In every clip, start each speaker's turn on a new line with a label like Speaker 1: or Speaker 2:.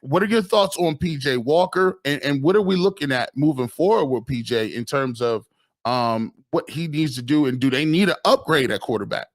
Speaker 1: What are your thoughts on P.J. Walker, and what are we looking at moving forward with P.J. in terms of what he needs to do, and do they need an upgrade at quarterback?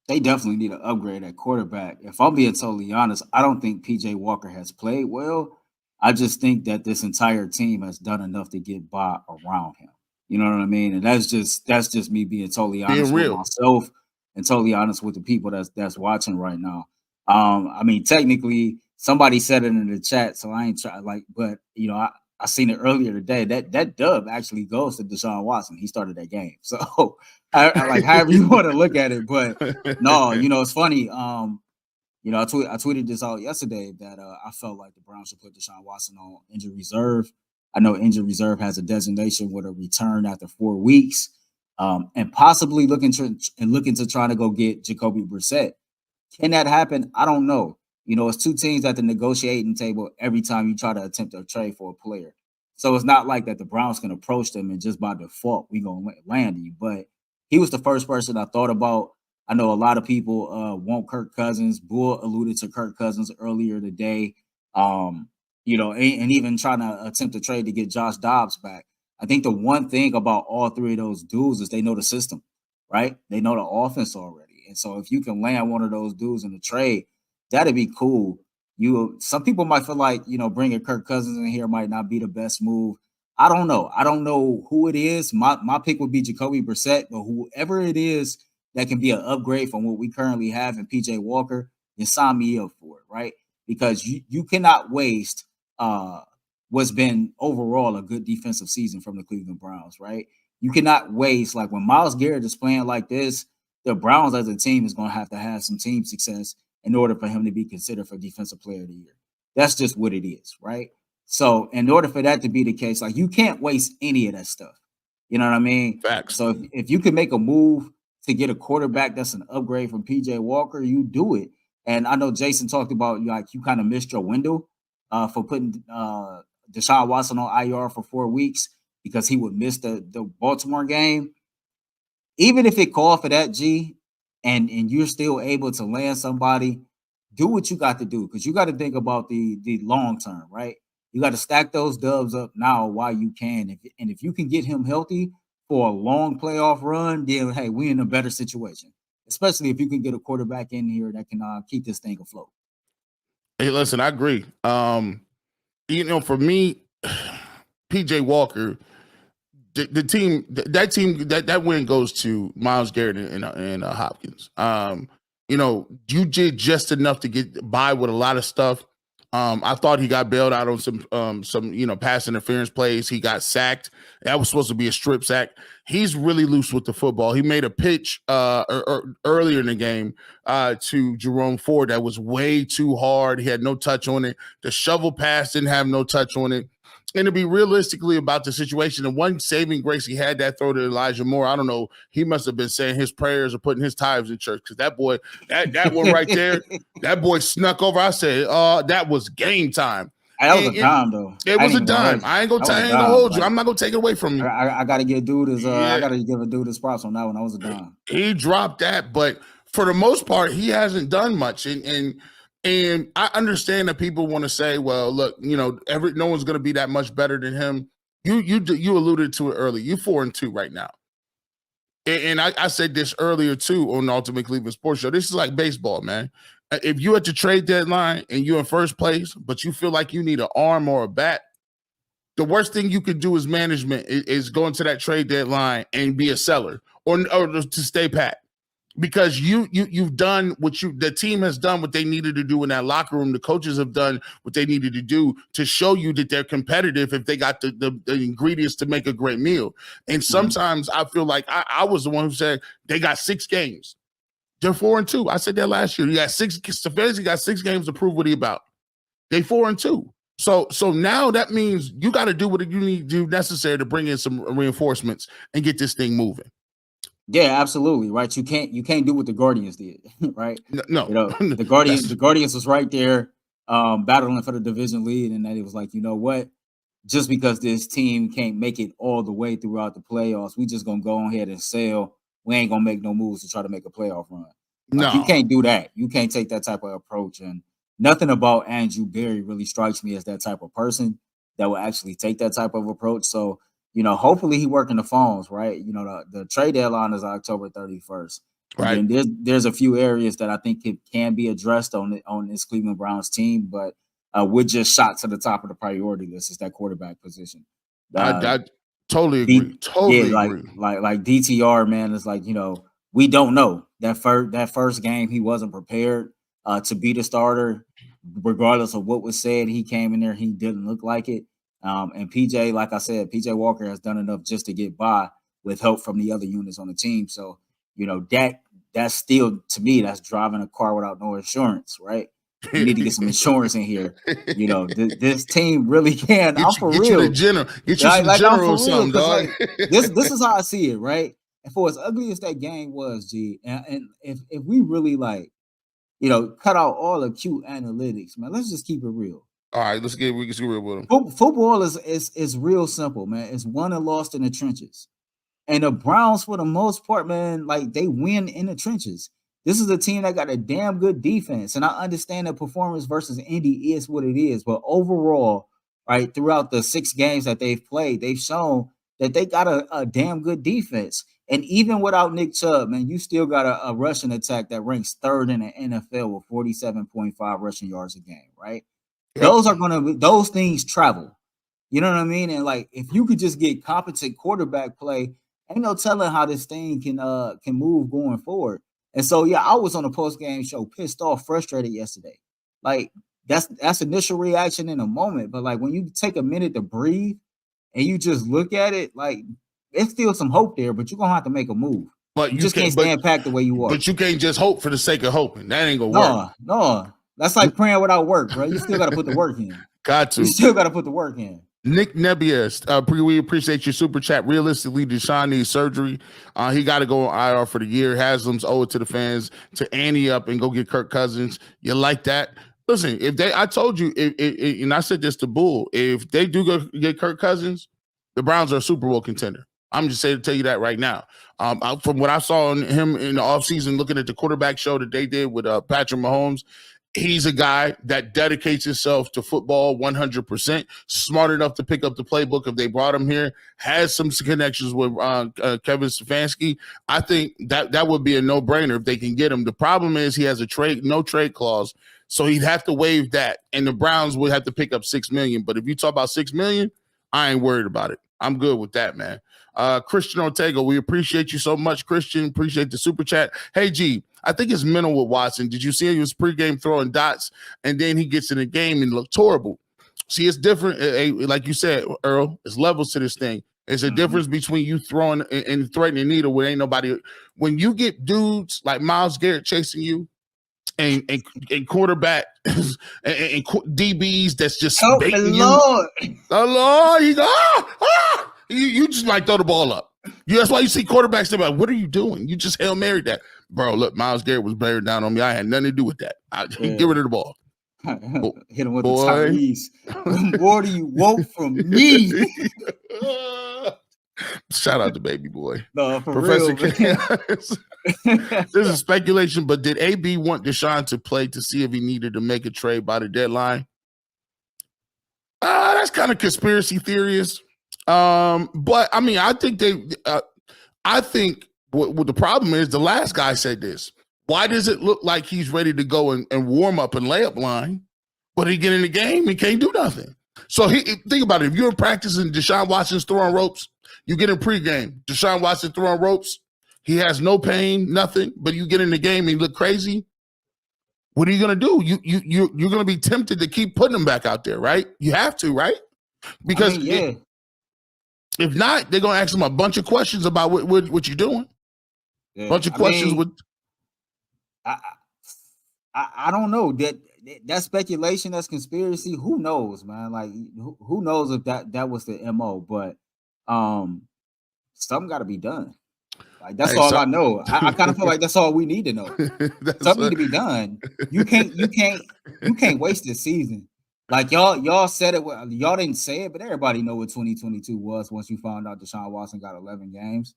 Speaker 2: They definitely need an upgrade at quarterback. If I'm being totally honest, I don't think PJ Walker has played well. I just think that this entire team has done enough to get by around him. You know what I mean? And that's just me being totally
Speaker 1: Being
Speaker 2: honest with
Speaker 1: real.
Speaker 2: myself and totally honest with the people that's watching right now. I mean, technically, somebody said it in the chat, so I ain't trying like, but I seen it earlier today. That dub actually goes to Deshaun Watson. He started that game. So I like however you want to look at it, but no, it's funny. I tweeted this out yesterday that I felt like the Browns should put Deshaun Watson on injury reserve. I know injury reserve has a designation with a return after 4 weeks, and possibly looking to try to go get Jacoby Brissett. Can that happen? I don't know. It's two teams at the negotiating table every time you try to attempt a trade for a player. So it's not like that the Browns can approach them and just by default we gonna land you. But he was the first person I thought about. I know a lot of people want Kirk Cousins. Bull alluded to Kirk Cousins earlier today. And even trying to attempt a trade to get Josh Dobbs back. I think the one thing about all three of those dudes is they know the system, right? They know the offense already. And so if you can land one of those dudes in the trade, that'd be cool. Some people might feel like, bringing Kirk Cousins in here might not be the best move. I don't know. I don't know who it is. My pick would be Jacoby Brissett, but whoever it is that can be an upgrade from what we currently have in PJ Walker, then sign me up for it, right? Because you cannot waste what's been overall a good defensive season from the Cleveland Browns, right? You cannot waste, like when Myles Garrett is playing like this, the Browns as a team is going to have some team success in order for him to be considered for Defensive Player of the Year. That's just what it is, right? So in order for that to be the case, like you can't waste any of that stuff. You know what I mean?
Speaker 1: Facts.
Speaker 2: So if you can make a move to get a quarterback that's an upgrade from PJ Walker, you do it. And I know Jason talked about like you kind of missed your window for putting Deshaun Watson on IR for 4 weeks because he would miss the Baltimore game. Even if it called for that, G, and you're still able to land somebody, do what you got to do because you got to think about the long term, right? You got to stack those dubs up now while you can. If you can get him healthy for a long playoff run, then hey, we in a better situation. Especially if you can get a quarterback in here that can keep this thing afloat.
Speaker 1: Hey, listen, I agree. For me, PJ Walker, the team that win goes to Myles Garrett and Hopkins. You did just enough to get by with a lot of stuff. I thought he got bailed out on some pass interference plays. He got sacked. That was supposed to be a strip sack. He's really loose with the football. He made a pitch earlier in the game to Jerome Ford that was way too hard. He had no touch on it. The shovel pass didn't have no touch on it. And to be realistically about the situation, the one saving grace he had that throw to Elijah Moore, I don't know, he must have been saying his prayers or putting his tithes in church because that boy, that one right there, that boy snuck over. I said, that was game time.
Speaker 2: That was a dime, though.
Speaker 1: It was a dime. I ain't gonna hold you. I'm not gonna take it away from you.
Speaker 2: I gotta give dude his I gotta give a dude his props on that one. That was a dime.
Speaker 1: He dropped that, but for the most part, he hasn't done much. And I understand that people want to say, well, look, no one's going to be that much better than him. You alluded to it earlier. You 4-2 right now. And I said this earlier too on the Ultimate Cleveland Sports Show. This is like baseball, man. If you at the trade deadline and you're in first place, but you feel like you need an arm or a bat, the worst thing you could do as management is go into that trade deadline and be a seller or to stay pat. Because you've done the team has done what they needed to do in that locker room. The coaches have done what they needed to do to show you that they're competitive if they got the ingredients to make a great meal. And sometimes I feel like I was the one who said they got 6 games. They're 4-2. I said that last year. You got 6. Stefanski got 6 games to prove what he about. They 4-2. So now that means you got to do what you need to do necessary to bring in some reinforcements and get this thing moving.
Speaker 2: Yeah, absolutely. Right. You can't do what the Guardians did, right?
Speaker 1: No.
Speaker 2: The Guardians was right there battling for the division lead, and then it was like, you know what? Just because this team can't make it all the way throughout the playoffs, we just gonna go ahead and sell. We ain't gonna make no moves to try to make a playoff run. You can't do that. You can't take that type of approach. And nothing about Andrew Berry really strikes me as that type of person that will actually take that type of approach. So, hopefully he working the phones, right? The trade deadline is October 31st. And
Speaker 1: Right.
Speaker 2: then there's a few areas that I think can be addressed on this Cleveland Browns team, but we're just shot to the top of the priority list is that quarterback position.
Speaker 1: I totally agree. Totally agree.
Speaker 2: Like DTR, man, is like, we don't know. That first game he wasn't prepared to be the starter, regardless of what was said. He came in there, he didn't look like it. And PJ, like I said, PJ Walker has done enough just to get by with help from the other units on the team. So, that's still, to me, that's driving a car without no insurance, right? You need to get some insurance in here. This team really can. I'm for real.
Speaker 1: Get you some general or something, dog.
Speaker 2: This is how I see it, right? And for as ugly as that game was, G, and if we really cut out all the cute analytics, man, let's just keep it real.
Speaker 1: All right, we can get real with them.
Speaker 2: Football is real simple, man. It's won and lost in the trenches. And the Browns, for the most part, man, they win in the trenches. This is a team that got a damn good defense. And I understand the performance versus Indy is what it is. But overall, right, throughout the 6 games that they've played, they've shown that they got a damn good defense. And even without Nick Chubb, man, you still got a rushing attack that ranks 3rd in the NFL with 47.5 rushing yards a game, right? Yep. Those things travel. You know what I mean? And if you could just get competent quarterback play, ain't no telling how this thing can move going forward. And so, yeah, I was on a post-game show pissed off, frustrated yesterday. That's initial reaction in a moment. But when you take a minute to breathe and you just look at it, there's still some hope there, but you're going to have to make a move. But you just can't stand packed the way you are.
Speaker 1: But you can't just hope for the sake of hoping. That ain't going to work.
Speaker 2: No. That's like praying without work, bro. You still got to put the work in.
Speaker 1: Got to.
Speaker 2: You still got to put the work in.
Speaker 1: Nick Nebius, we appreciate your super chat. Realistically, Deshaun needs surgery. He got to go on IR for the year. Haslam's owe it to the fans to ante up and go get Kirk Cousins. You like that? Listen, I told you, and I said this to Bull, if they do go get Kirk Cousins, the Browns are a Super Bowl contender. I'm just saying to tell you that right now. From what I saw on him in the offseason, looking at the quarterback show that they did with Patrick Mahomes, he's a guy that dedicates himself to football 100%, smart enough to pick up the playbook if they brought him here, has some connections with Kevin Stefanski. I think that would be a no-brainer if they can get him. The problem is he has no trade clause, so he'd have to waive that, and the Browns would have to pick up $6 million. But if you talk about $6 million, I ain't worried about it. I'm good with that, man. Christian Ortega, we appreciate you so much, Christian. Appreciate the super chat. Hey, G, I think it's mental with Watson. Did you see him? He was pregame throwing dots, and then he gets in the game and looks horrible. See, it's different. Like you said, Earl, there's levels to this thing. There's a difference between you throwing and threatening a needle where ain't nobody. When you get dudes like Myles Garrett chasing you, and quarterback and DBs that's just baiting you. Oh Lord, he go. You just throw the ball up. That's why you see quarterbacks. They're like, "What are you doing? You just Hail Mary that, bro." Look, Myles Garrett was bearing down on me. I had nothing to do with that. Get rid of the ball.
Speaker 2: Hit him with the Tyrese. What do you want from me?
Speaker 1: Shout out to baby boy.
Speaker 2: No, for
Speaker 1: Professor
Speaker 2: real.
Speaker 1: This is speculation, but did AB want Deshaun to play to see if he needed to make a trade by the deadline? That's kind of conspiracy theories. But I mean, I think I think what the problem is, the last guy said this. Why does it look like he's ready to go and warm up and layup line, but he get in the game and can't do nothing? So think about it. If you're in practice and Deshaun Watson's throwing ropes, you get in pregame, Deshaun Watson throwing ropes, he has no pain, nothing, but you get in the game and you look crazy. What are you going to do? You're going to be tempted to keep putting him back out there, right? You have to, right? Because if not, they're going to ask him a bunch of questions about what you're doing. A bunch of questions with.
Speaker 2: I don't know that speculation, that's conspiracy. Who knows, man? Like who knows if that was the MO? But something got to be done. Like that's all I know. I kind of feel like that's all we need to know. Something need to be done. You can't waste this season. Like y'all said it. Y'all didn't say it, but everybody know what 2022 was once you found out Deshaun Watson got 11 games.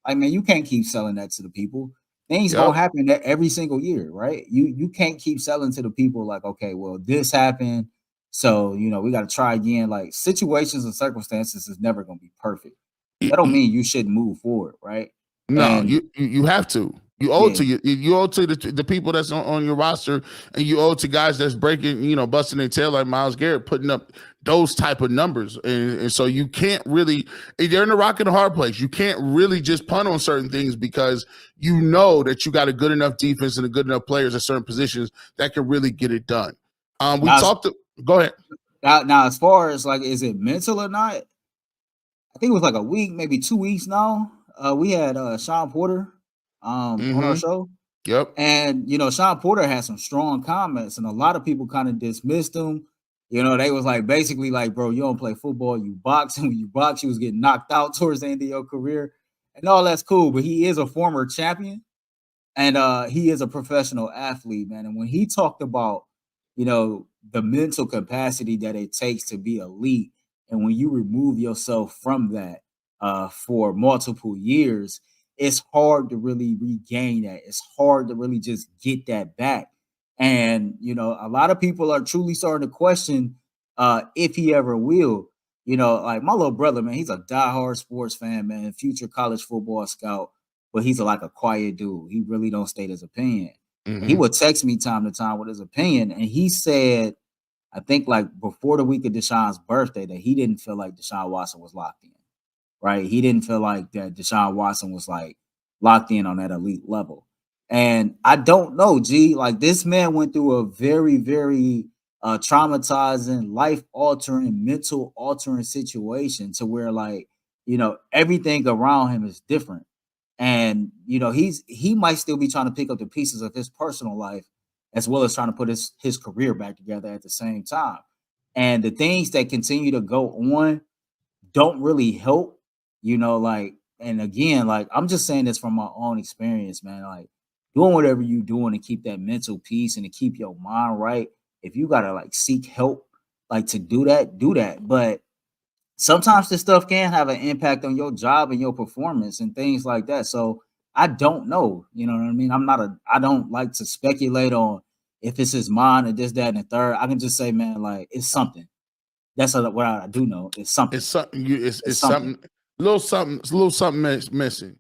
Speaker 2: Like, man, you can't keep selling that to the people. things gonna
Speaker 1: Yep.
Speaker 2: happen every single year, right? You can't keep selling to the people like, okay, well, this happened, so we got to try again. Like situations and circumstances is never gonna be perfect. That don't mean you shouldn't move forward, right?
Speaker 1: No,
Speaker 2: And
Speaker 1: you have to. You owe it
Speaker 2: yeah,
Speaker 1: to you owe it to the people that's on your roster, and you owe it to guys that's breaking, busting their tail like Myles Garrett, putting up those type of numbers, and so you can't really. They're in a rock and a hard place. You can't really just punt on certain things because you know that you got a good enough defense and a good enough players at certain positions that can really get it done. We
Speaker 2: now,
Speaker 1: talked. Go ahead.
Speaker 2: now as far as like, is it mental or not? I think it was like a week, maybe 2 weeks now. We had Sean Porter on our
Speaker 1: Mm-hmm.
Speaker 2: show.
Speaker 1: Yep.
Speaker 2: And Sean Porter had some strong comments, and a lot of people kind of dismissed him. They was like basically like, bro, you don't play football, you box, and when you box, you was getting knocked out towards the end of your career. And all that's cool, but he is a former champion, and he is a professional athlete, man. And when he talked about, the mental capacity that it takes to be elite, and when you remove yourself from that for multiple years, it's hard to really regain that. It's hard to really just get that back. And a lot of people are truly starting to question if he ever will. Like my little brother, man, he's a diehard sports fan, man, future college football scout, but he's like a quiet dude. He really don't state his opinion. And he
Speaker 1: Mm-hmm.
Speaker 2: would text me time to time with his opinion. And he said, I think like before the week of Deshaun's birthday, that he didn't feel like Deshaun Watson was locked in. Right. He didn't feel like that Deshaun Watson was like locked in on that elite level. And I don't know, G, like this man went through a very, very traumatizing, life altering, mental altering situation to where like, everything around him is different. And he might still be trying to pick up the pieces of his personal life as well as trying to put his career back together at the same time. And the things that continue to go on don't really help, like, and again, like I'm just saying this from my own experience, man. Like doing whatever you doing to keep that mental peace and to keep your mind right. If you gotta like seek help, like to do that, do that. But sometimes this stuff can have an impact on your job and your performance and things like that. So I don't know. You know what I mean? I don't like to speculate on if it's his mind or this, that, and the third. I can just say, man, like it's something. That's what I do know. It's something.
Speaker 1: It's something.
Speaker 2: It's
Speaker 1: It's
Speaker 2: something.
Speaker 1: something. It's a little something missing.